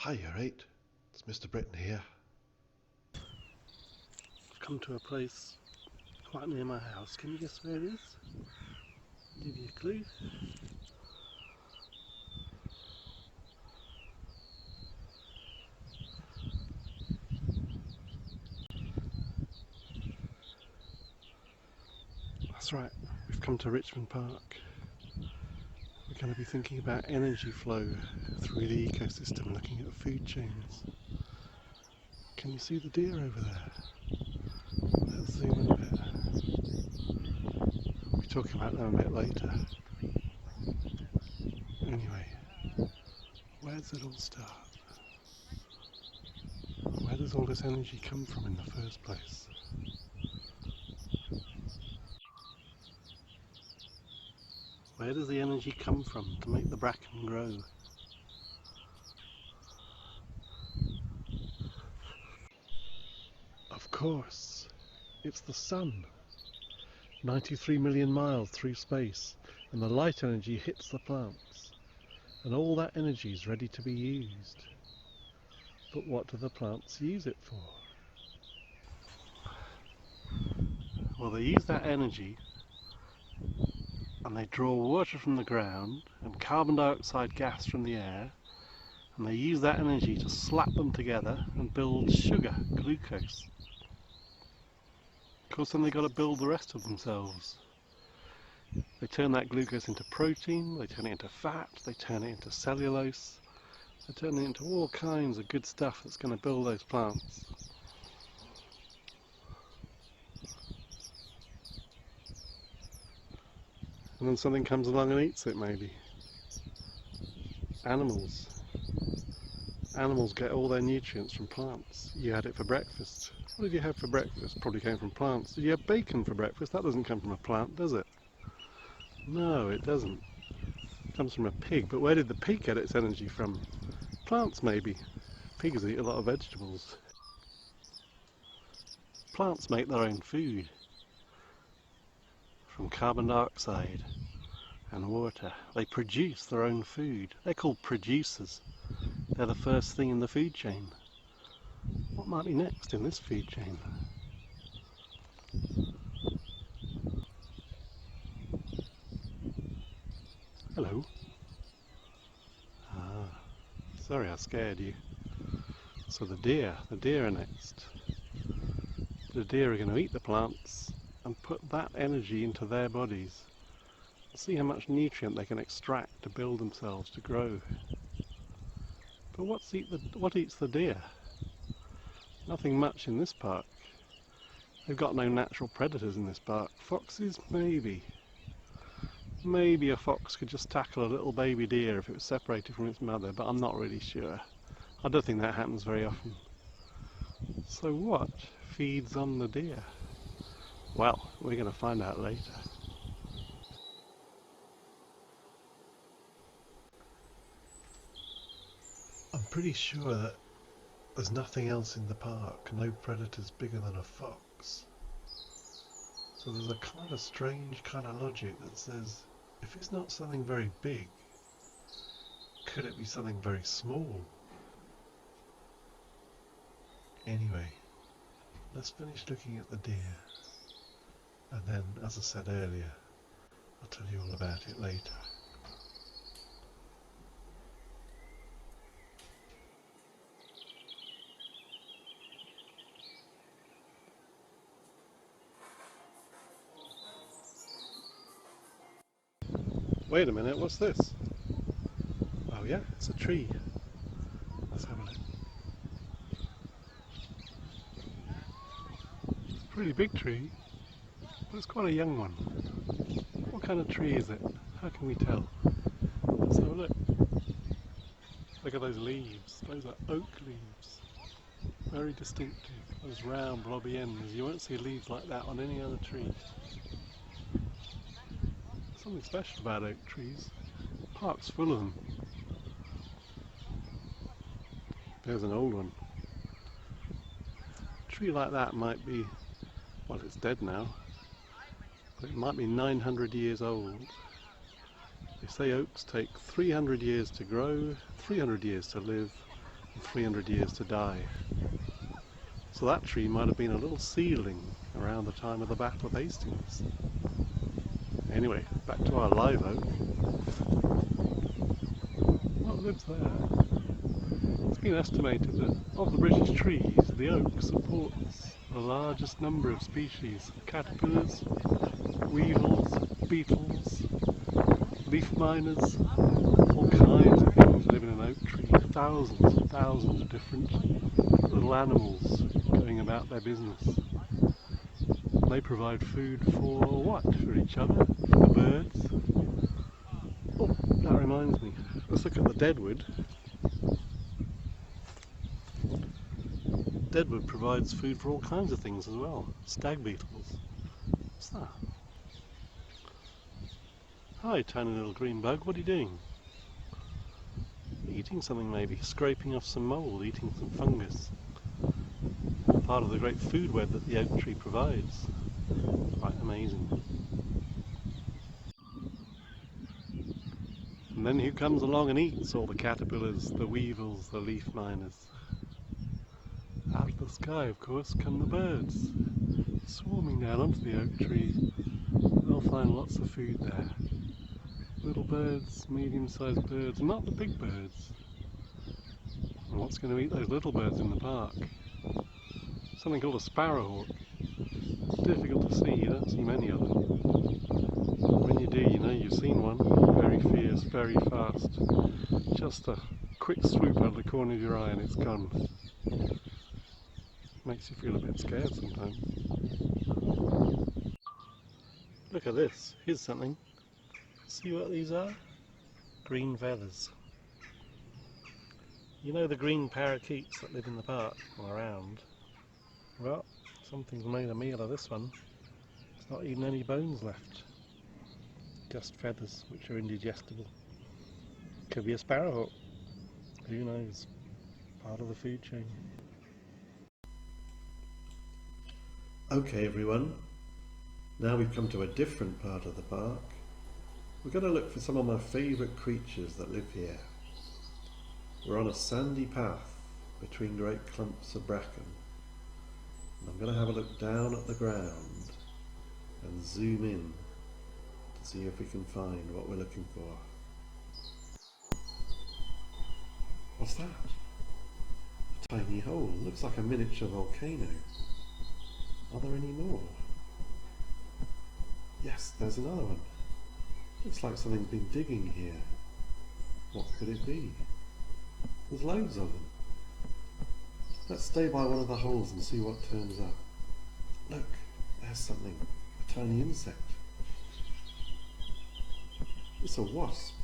Hi, you right? It's Mr. Britton here. I've come to a place quite near my house. Can you guess where it is? Give you a clue. That's right, we've come to Richmond Park. We're going to be thinking about energy flow through the ecosystem, looking at food chains. Can you see the deer over there? Let's zoom in a bit. We'll be talking about them a bit later. Anyway, where does it all start? Where does all this energy come from in the first place? Where does the energy come from to make the bracken grow? Of course, it's the sun. 93 million miles through space, and the light energy hits the plants, and all that energy is ready to be used. But what do the plants use it for? Well, they use that energy and they draw water from the ground and carbon dioxide gas from the air, and they use that energy to slap them together and build sugar, glucose. Of course, then they've got to build the rest of themselves. They turn that glucose into protein, they turn it into fat, they turn it into cellulose, they turn it into all kinds of good stuff that's going to build those plants. And then something comes along and eats it, maybe. Animals. Animals get all their nutrients from plants. You had it for breakfast. What did you have for breakfast? Probably came from plants. Did you have bacon for breakfast? That doesn't come from a plant, does it? No, it doesn't. It comes from a pig. But where did the pig get its energy from? Plants, maybe. Pigs eat a lot of vegetables. Plants make their own food from carbon dioxide and water. They produce their own food. They're called producers. They're the first thing in the food chain. What might be next in this food chain? Hello. Ah, sorry I scared you. So the deer are next. The deer are going to eat the plants and put that energy into their bodies. See how much nutrient they can extract to build themselves, to grow. But what eats the deer? Nothing much in this park. They've got no natural predators in this park. Foxes, maybe. Maybe a fox could just tackle a little baby deer if it was separated from its mother, but I'm not really sure. I don't think that happens very often. So what feeds on the deer? Well, we're going to find out later. I'm pretty sure that there's nothing else in the park, no predators bigger than a fox. So there's a kind of strange kind of logic that says, if it's not something very big, could it be something very small? Anyway, let's finish looking at the deer, and then, as I said earlier, I'll tell you all about it later. Wait a minute, what's this? Oh yeah, it's a tree. Let's have a look. It's a pretty big tree, but it's quite a young one. What kind of tree is it? How can we tell? Let's have a look. Look at those leaves. Those are oak leaves. Very distinctive. Those round blobby ends. You won't see leaves like that on any other tree. Something special about oak trees. The park's full of them. There's an old one. A tree like that might be, well, it's dead now, but it might be 900 years old. They say oaks take 300 years to grow, 300 years to live, and 300 years to die. So that tree might have been a little seedling around the time of the Battle of Hastings. Anyway, back to our live oak. What lives there? It's been estimated that of the British trees, the oak supports the largest number of species of caterpillars, weevils, beetles, leaf miners, all kinds of things live in an oak tree. Thousands and thousands of different little animals going about their business. They provide food for what? For each other? For the birds? Oh, that reminds me. Let's look at the deadwood. Deadwood provides food for all kinds of things as well. Stag beetles. What's that? Hi, tiny little green bug. What are you doing? Eating something maybe. Scraping off some mould, eating some fungus. Part of the great food web that the oak tree provides. Quite amazing. And then who comes along and eats all the caterpillars, the weevils, the leaf miners? Out of the sky, of course, come the birds, swarming down onto the oak tree. They'll find lots of food there. Little birds, medium-sized birds, not the big birds. And what's going to eat those little birds in the park? Something called a sparrowhawk. Difficult to see, you don't see many of them. When you do, you know you've seen one. Very fierce, very fast. Just a quick swoop out of the corner of your eye and it's gone. Makes you feel a bit scared sometimes. Look at this. Here's something. See what these are? Green feathers. You know the green parakeets that live in the park or around? Well, something's made a meal of this one. There's not even any bones left. Just feathers, which are indigestible. Could be a sparrowhawk. Who knows? Part of the food chain. Okay everyone, now we've come to a different part of the park. We're going to look for some of my favourite creatures that live here. We're on a sandy path between great clumps of bracken. And I'm going to have a look down at the ground and zoom in to see if we can find what we're looking for. What's that? A tiny hole. Looks like a miniature volcano. Are there any more? Yes, there's another one. Looks like something's been digging here. What could it be? There's loads of them. Let's stay by one of the holes and see what turns up. Look, there's something. A tiny insect. It's a wasp.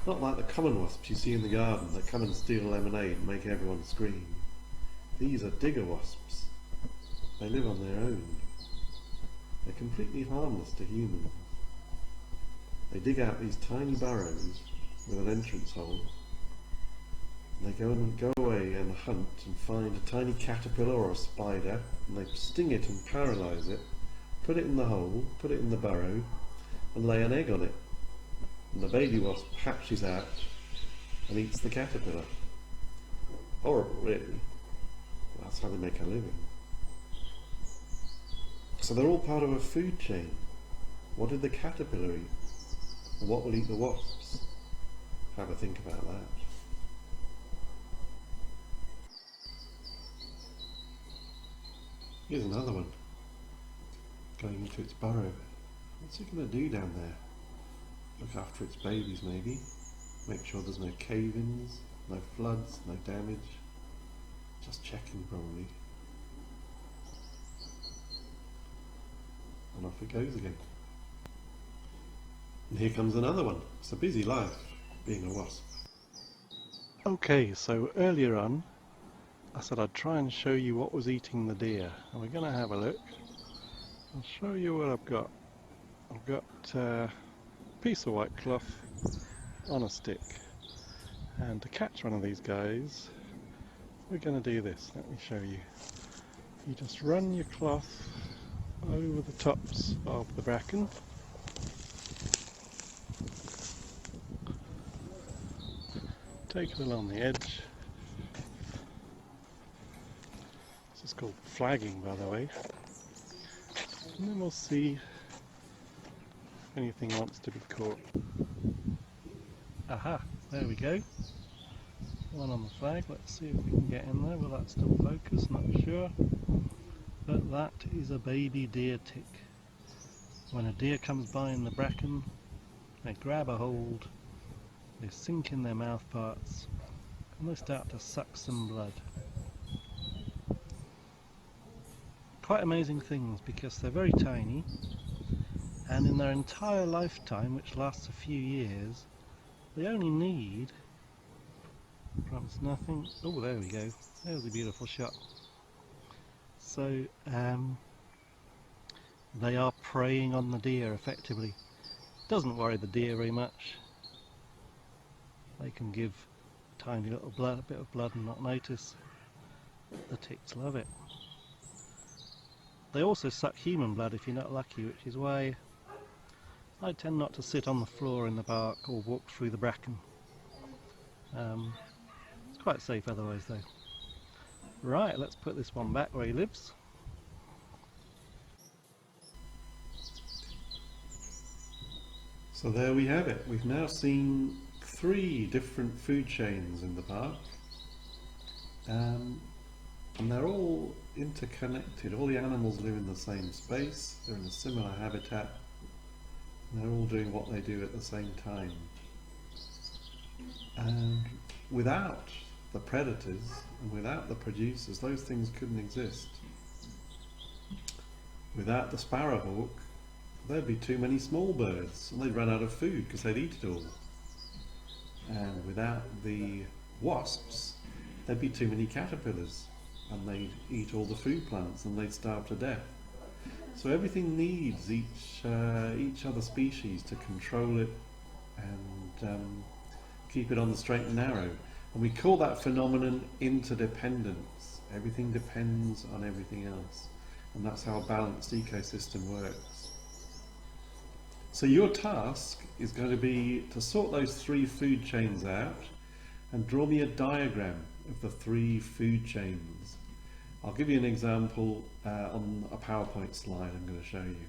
Not like the common wasps you see in the garden that come and steal lemonade and make everyone scream. These are digger wasps. They live on their own. They're completely harmless to humans. They dig out these tiny burrows with an entrance hole. And they go away and hunt and find a tiny caterpillar or a spider, and they sting it and paralyse it, put it in the hole, put it in the burrow, and lay an egg on it. And the baby wasp hatches out and eats the caterpillar. Horrible, really. That's how they make a living. So they're all part of a food chain. What did the caterpillar eat? And what will eat the wasps? Have a think about that. Here's another one. Going into its burrow. What's it going to do down there? Look after its babies maybe. Make sure there's no cave-ins, no floods, no damage. Just checking probably. And off it goes again. And here comes another one. It's a busy life, being a wasp. Okay, so earlier on I said I'd try and show you what was eating the deer. And we're going to have a look. I'll show you what I've got. I've got a piece of white cloth on a stick. And to catch one of these guys, we're going to do this. Let me show you. You just run your cloth over the tops of the bracken. take it along the edge. This is called flagging, by the way. And then we'll see if anything wants to be caught. Aha, there we go. One on the flag. Let's see if we can get in there. Will that still focus? Not sure. But that is a baby deer tick. When a deer comes by in the bracken, they grab a hold, they sink in their mouth parts, and they start to suck some blood. Quite amazing things, because they're very tiny, and in their entire lifetime, which lasts a few years, they only need, perhaps nothing, oh there we go, there's a beautiful shot. So they are preying on the deer effectively. Doesn't worry the deer very much. They can give a tiny little bit of blood and not notice. The ticks love it. They also suck human blood if you're not lucky, which is why I tend not to sit on the floor in the park or walk through the bracken. It's quite safe otherwise though. Right, let's put this one back where he lives. So there we have it. We've now seen 3 different food chains in the park, and they're all interconnected. All the animals live in the same space, they're in a similar habitat, and they're all doing what they do at the same time. And without the predators and without the producers, those things couldn't exist. Without the sparrowhawk, there'd be too many small birds and they'd run out of food because they'd eat it all. And without the wasps, there'd be too many caterpillars and they'd eat all the food plants and they'd starve to death. So everything needs each other species to control it and keep it on the straight and narrow. And we call that phenomenon interdependence. Everything depends on everything else. And that's how a balanced ecosystem works. So your task is going to be to sort those 3 food chains out and draw me a diagram of the 3 food chains. I'll give you an example on a PowerPoint slide I'm going to show you.